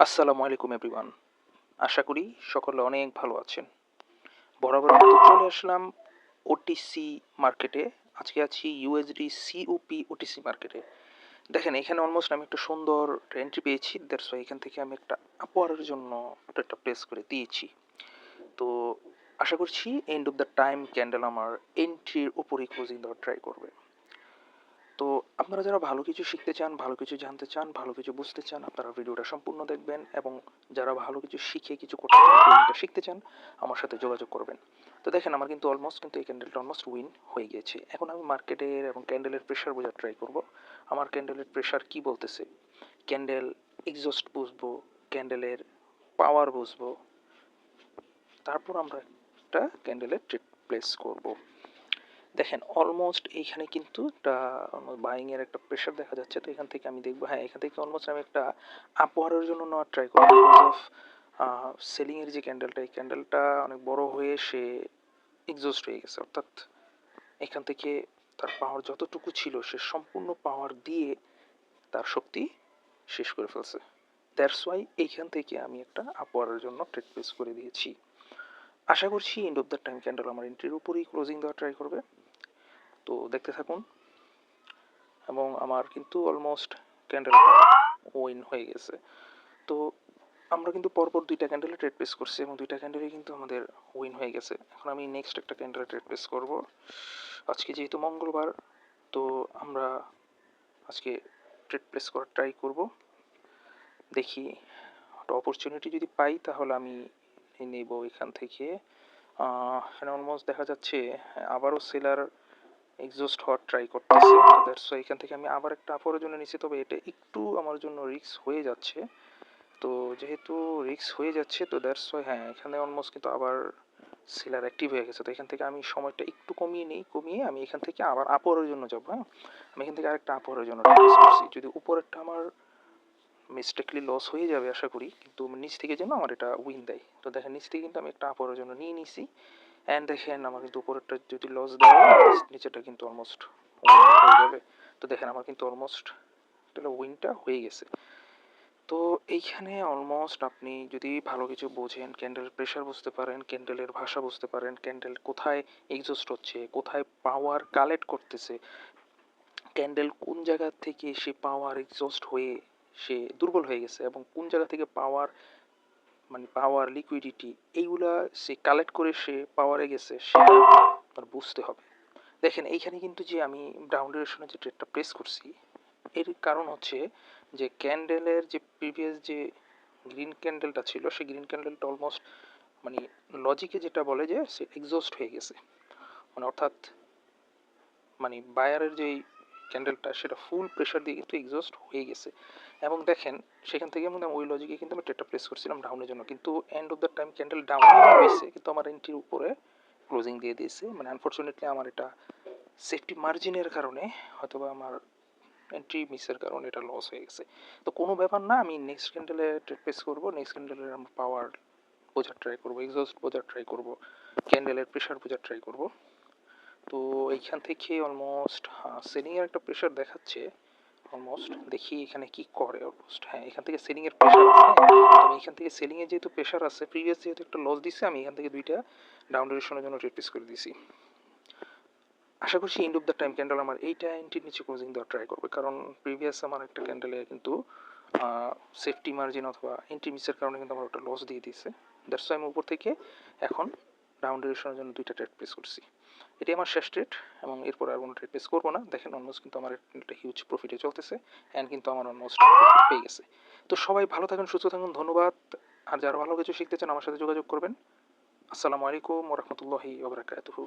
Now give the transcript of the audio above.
আসসালামু আলাইকুম এভরিওয়ান। আশা করি সকলে অনেক ভালো আছেন। বরাবরের মতো চলে আসলাম ওটিসি মার্কেটে। আজকে আছি ইউএসডি সিওপি ওটিসি মার্কেটে। দেখেন এখানে অলমোস্ট আমি একটা সুন্দর এন্ট্রি পেয়েছি। দ্যাটস ওয়াই এখান থেকে আমি একটা আপওয়ারের জন্য একটা প্লেস করে দিয়েছি। তো আশা করছি end of the time candle আমার এন্ট্রির উপরেই ক্লোজিং দেওয়ার ট্রাই করবে। তো আপনারা যারা ভালো কিছু শিখতে চান, ভালো কিছু জানতে চান, ভালো কিছু বুঝতে চান, আপনারা ভিডিওটা সম্পূর্ণ দেখবেন এবং যারা ভালো কিছু শিখে কিছু করতে চান, ট্রেডিংটা শিখতে চান, আমার সাথে যোগাযোগ করবেন। তো দেখেন আমার কিন্তু অলমোস্ট কিন্তু এই ক্যান্ডেলটা অলমোস্ট উইন হয়ে গিয়েছে। এখন আমি মার্কেটের এবং ক্যান্ডেলের প্রেশার বোঝার ট্রাই করব। আমার ক্যান্ডেলের প্রেশার কি বলতেছে, ক্যান্ডেল এক্সস্ট বুঝবো, ক্যান্ডেলের পাওয়ার বুঝবো, তারপর আমরা একটা ক্যান্ডেলের ট্রেড প্লেস করব। দেখেন অলমোস্ট এইখানে কিন্তু একটা বাইং এর একটা প্রেশার দেখা যাচ্ছে। তো এখান থেকে আমি দেখবো, হ্যাঁ এখান থেকে অলমোস্ট আমি একটা আপওয়ার্ডের জন্য নেওয়ার ট্রাই করবো বিকজ অফ সেলিং এর যে ক্যান্ডেলটা, এই ক্যান্ডেলটা অনেক বড় হয়ে সে এক্সস্ট হয়ে গেছে। অর্থাৎ এখান থেকে তার পাওয়ার যতটুকু ছিল সে সম্পূর্ণ পাওয়ার দিয়ে তার শক্তি শেষ করে ফেলছে। দ্যাটস ওয়াই এইখান থেকে আমি একটা আপওয়ার্ডের জন্য ট্রেড প্লেস করে দিয়েছি। আশা করছি end of the time candle আমার এন্ট্রির উপরেই ক্লোজিং দেওয়ার ট্রাই করবে। তো দেখতে থাকুন। এবং আমার কিন্তু অলমোস্ট ক্যান্ডেলটা উইন হয়ে গেছে। তো আমরা কিন্তু পরপর দুইটা ক্যান্ডেলে ট্রেড প্লেস করছি এবং দুইটা ক্যান্ডেলে কিন্তু আমাদের উইন হয়ে গেছে। এখন আমি নেক্সট একটা ক্যান্ডেলে ট্রেড প্লেস করব। আজকে যেহেতু মঙ্গলবার, তো আমরা আজকে ট্রেড প্লেস করার ট্রাই করব। দেখি একটা অপরচুনিটি যদি পাই তাহলে আমি নেব এখান থেকে। এখানে অলমোস্ট দেখা যাচ্ছে আবারও সেলার এক্সস্ট হওয়ার ট্রাই করতেছে। তো দ্যাটস ওয়াই এখান থেকে আমি আবার একটা আপওয়ারের জন্য নিচ্ছি, তবে এটা একটু আমার জন্য রিস্ক হয়ে যাচ্ছে। তো যেহেতু রিস্ক হয়ে যাচ্ছে তো দ্যাটস ওয়াই, হ্যাঁ এখানে অলমোস্ট কিন্তু আবার সেলার অ্যাক্টিভ হয়ে গেছে। তো এখান থেকে আমি সময়টা একটু কমিয়ে নিই, কমিয়ে আমি এখান থেকে আবার আপওয়ারের জন্য যাবো। হ্যাঁ আমি এখান থেকে আরেকটা আপওয়ারের জন্য রিলিজ করছি। যদি উপরেরটা আমার মিস্টেকলি লস হয়ে যাবে আশা করি, কিন্তু নিচ থেকে যেন আমার এটা উইন দেয়। তো দেখেন নিচ থেকে কিন্তু আমি একটা আপওয়ারের জন্য নিয়ে নিছি। অ্যান্ড দেখেন আমার কিন্তু উপরেরটা যদি লস দেয়, নিচেরটা কিন্তু অলমোস্ট উইন হয়ে যাবে। তো দেখেন আমার কিন্তু অলমোস্ট তাহলে উইনটা হয়ে গেছে। তো এইখানে অলমোস্ট আপনি যদি ভালো কিছু বোঝেন, ক্যান্ডেল প্রেশার বুঝতে পারেন, ক্যান্ডেলের ভাষা বুঝতে পারেন, ক্যান্ডেল কোথায় এক্সস্ট হচ্ছে, কোথায় পাওয়ার কালেক্ট করতেছে, ক্যান্ডেল কোন জায়গা থেকে সে পাওয়ার এক্সস্ট হয়ে সে দুর্বল হয়ে গেছে এবং কোন জায়গা থেকে পাওয়ার মানে পাওয়ার লিকুইডিটি এইগুলা সে কালেক্ট করে সে পাওয়ারে গেছে, সেটা আপনার বুঝতে হবে। দেখেন এইখানে কিন্তু যে আমি ডাউন ডিরেকশনে যে ট্রেডটা প্লেস করছি, এর কারণ হচ্ছে যে ক্যান্ডেলের যে প্রিভিয়াস যে গ্রিন ক্যান্ডেলটা ছিল, সেই গ্রিন ক্যান্ডেলটা অলমোস্ট মানে লজিকে যেটা বলে যে সে এক্সস্ট হয়ে গেছে, মানে অর্থাৎ মানে বায়ারের যেই ক্যান্ডেলটা সেটা ফুল প্রেশার দিয়ে কিন্তু এক্সস্ট হয়ে গেছে। এবং দেখেন সেখান থেকে মানে ওই লজিকে কিন্তু আমি ট্রেডটা প্লেস করছিলাম ডাউনের জন্য, কিন্তু end of the time candle down হয়েছে কিন্তু আমার এন্ট্রির উপরে ক্লোজিং দিয়ে দিয়েছে। মানে আনফর্চুনেটলি আমার এটা সেফটি মার্জিনের কারণে, অথবা আমার এন্ট্রি মিসের কারণে এটা লস হয়ে গেছে। তো কোনো ব্যাপার না, আমি নেক্সট ক্যান্ডেলে ট্রেড প্লেস করবো। নেক্সট ক্যান্ডেলের আমরা পাওয়ার বোঝার ট্রাই করবো, এক্সস্ট বোঝার ট্রাই করবো, ক্যান্ডেলের প্রেশার বোঝার ট্রাই করবো। তো এইখান থেকে অলমোস্ট সেলিংয়ের একটা প্রেশার দেখাচ্ছে। অলমোস্ট দেখি এখানে কি করে। অলমোস্ট হ্যাঁ এখান থেকে সেলিংয়ের প্রেশার আছে। হ্যাঁ আমি এখান থেকে সেলিংয়ে যেহেতু প্রেশার আছে, প্রিভিয়াস যেহেতু একটা লস দিচ্ছে, আমি এখান থেকে দুইটা ডাউন ডিরেকশনের জন্য ট্রেড প্লেস করে দিছি। আশা করছি end of the time candle আমার এইটা এন্ট্রির নিচে ক্লোজিং দেওয়ার ট্রাই করবে, কারণ প্রিভিয়াস আমার একটা ক্যান্ডেলে কিন্তু সেফটি মার্জিন অথবা এন্ট্রি মিসের কারণে কিন্তু আমার ওটা লস দিয়ে দিয়েছে। দ্যাটস আমি উপর থেকে এখন ডাউন ডিরেকশনের জন্য দুইটা ট্রেড প্লেস করছি। এটি আমার শেষ ট্রেড এবং এরপর আর কোনো ট্রেড প্লেস করবো না। দেখেন অলমোস্ট কিন্তু আমার একটা হিউজ প্রফিটে চলতেছে অ্যান্ড কিন্তু আমার অলমোস্ট প্রফিট পেয়ে গেছে। তো সবাই ভালো থাকুন, সুস্থ থাকুন, ধন্যবাদ। আর যারা ভালো কিছু শিখতে চান আমার সাথে যোগাযোগ করবেন। আসসালামু আলাইকুম ওয়া রাহমাতুল্লাহি ওয়া বারাকাতুহু।